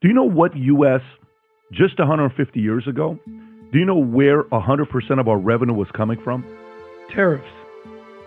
Do you know what U.S. just 150 years ago? Do you know where 100% of our revenue was coming from? Tariffs.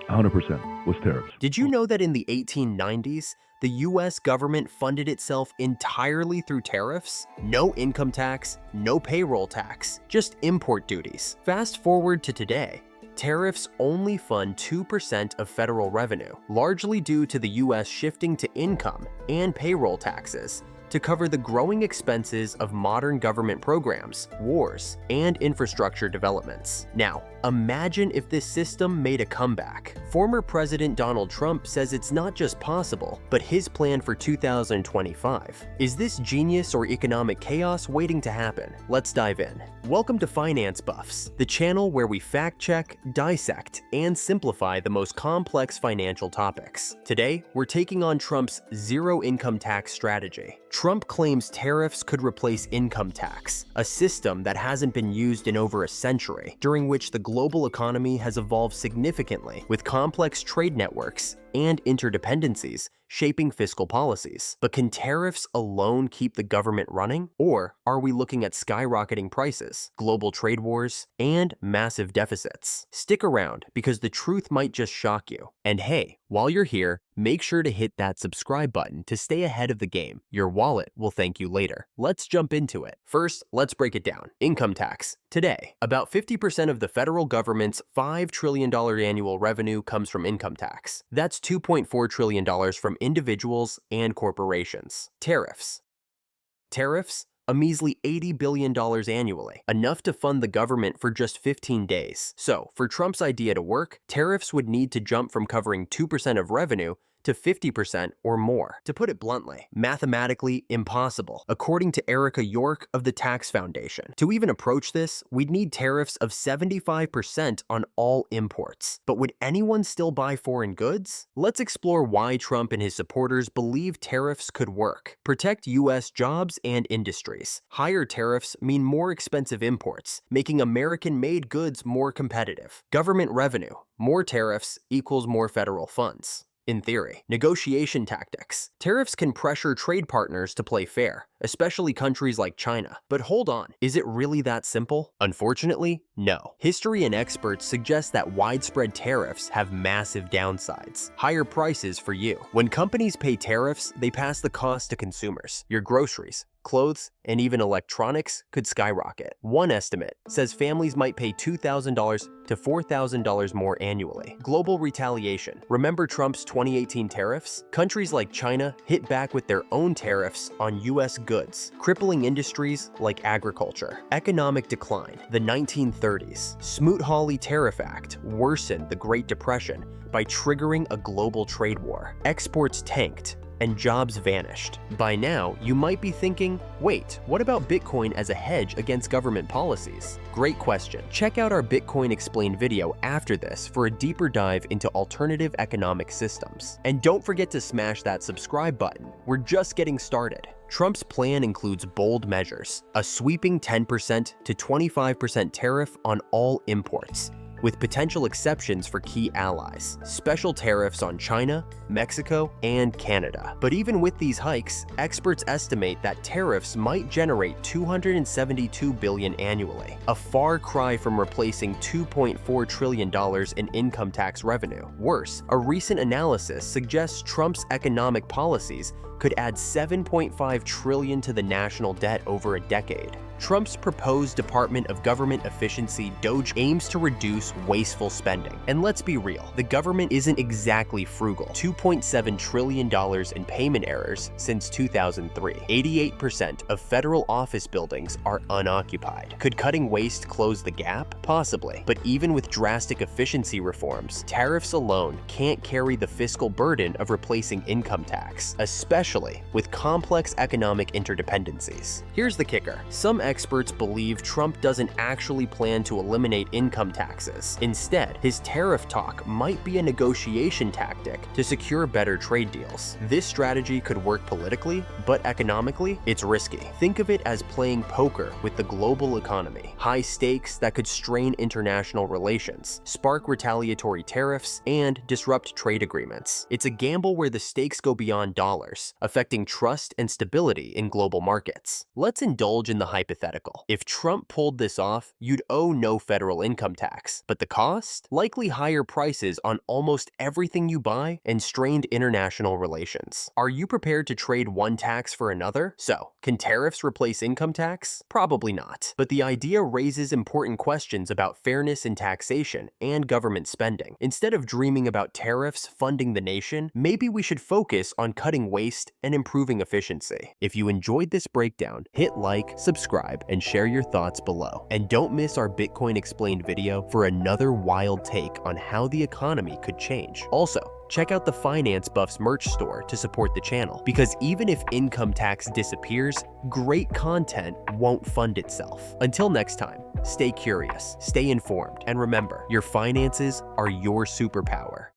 100% was tariffs. Did you know that in the 1890s, the US government funded itself entirely through tariffs? No income tax, no payroll tax, just import duties. Fast forward to today. Tariffs only fund 2% of federal revenue, largely due to the US shifting to income and payroll taxes to cover the growing expenses of modern government programs, wars, and infrastructure developments. Now, imagine if this system made a comeback. Former President Donald Trump says it's not just possible, but his plan for 2025. Is this genius or economic chaos waiting to happen? Let's dive in. Welcome to Finance Buffs, the channel where we fact-check, dissect, and simplify the most complex financial topics. Today, we're taking on Trump's zero income tax strategy. Trump claims tariffs could replace income tax, a system that hasn't been used in over a century, during which the global economy has evolved significantly with complex trade networks and interdependencies shaping fiscal policies. But can tariffs alone keep the government running? Or are we looking at skyrocketing prices, global trade wars, and massive deficits? Stick around because the truth might just shock you. And hey, while you're here, make sure to hit that subscribe button to stay ahead of the game. Your wallet will thank you later. Let's jump into it. First, let's break it down. Income tax. Today, about 50% of the federal government's $5 trillion annual revenue comes from income tax. That's $2.4 trillion from individuals and corporations. Tariffs. Tariffs? A measly $80 billion annually, enough to fund the government for just 15 days. So, for Trump's idea to work, tariffs would need to jump from covering 2% of revenue to 50% or more. To put it bluntly, mathematically impossible, according to Erica York of the Tax Foundation. To even approach this, we'd need tariffs of 75% on all imports. But would anyone still buy foreign goods? Let's explore why Trump and his supporters believe tariffs could work. Protect US jobs and industries. Higher tariffs mean more expensive imports, making American-made goods more competitive. Government revenue. More tariffs equals more federal funds. In theory, negotiation tactics. Tariffs can pressure trade partners to play fair, especially countries like China. But hold on, is it really that simple? Unfortunately, no. History and experts suggest that widespread tariffs have massive downsides. Higher prices for you. When companies pay tariffs, they pass the cost to consumers. Your groceries, clothes, and even electronics could skyrocket. One estimate says families might pay $2,000 to $4,000 more annually. Global retaliation. Remember Trump's 2018 tariffs? Countries like China hit back with their own tariffs on US goods, crippling industries like agriculture. Economic decline. The 1930s. Smoot-Hawley Tariff Act worsened the Great Depression by triggering a global trade war. Exports tanked, and jobs vanished. By now, you might be thinking, wait, what about Bitcoin as a hedge against government policies? Great question. Check out our Bitcoin Explained video after this for a deeper dive into alternative economic systems. And don't forget to smash that subscribe button. We're just getting started. Trump's plan includes bold measures, a sweeping 10% to 25% tariff on all imports, with potential exceptions for key allies, special tariffs on China, Mexico, and Canada. But even with these hikes, experts estimate that tariffs might generate $272 billion annually, a far cry from replacing $2.4 trillion in income tax revenue. Worse, a recent analysis suggests Trump's economic policies could add $7.5 trillion to the national debt over a decade. Trump's proposed Department of Government Efficiency DOGE aims to reduce wasteful spending. And let's be real, the government isn't exactly frugal. $2.7 trillion in payment errors since 2003. 88% of federal office buildings are unoccupied. Could cutting waste close the gap? Possibly. But even with drastic efficiency reforms, tariffs alone can't carry the fiscal burden of replacing income tax, especially with complex economic interdependencies. Here's the kicker. Some experts believe Trump doesn't actually plan to eliminate income taxes. Instead, his tariff talk might be a negotiation tactic to secure better trade deals. This strategy could work politically, but economically, it's risky. Think of it as playing poker with the global economy. High stakes that could strain international relations, spark retaliatory tariffs, and disrupt trade agreements. It's a gamble where the stakes go beyond dollars, affecting trust and stability in global markets. Let's indulge in the hypothetical. If Trump pulled this off, you'd owe no federal income tax. But the cost? Likely higher prices on almost everything you buy and strained international relations. Are you prepared to trade one tax for another? So, can tariffs replace income tax? Probably not. But the idea raises important questions about fairness in taxation and government spending. Instead of dreaming about tariffs funding the nation, maybe we should focus on cutting waste and improving efficiency. If you enjoyed this breakdown, hit like, subscribe, and share your thoughts below. And don't miss our Bitcoin Explained video for another wild take on how the economy could change. Also, check out the Finance Buffs merch store to support the channel, because even if income tax disappears, great content won't fund itself. Until next time, stay curious, stay informed, and remember, your finances are your superpower.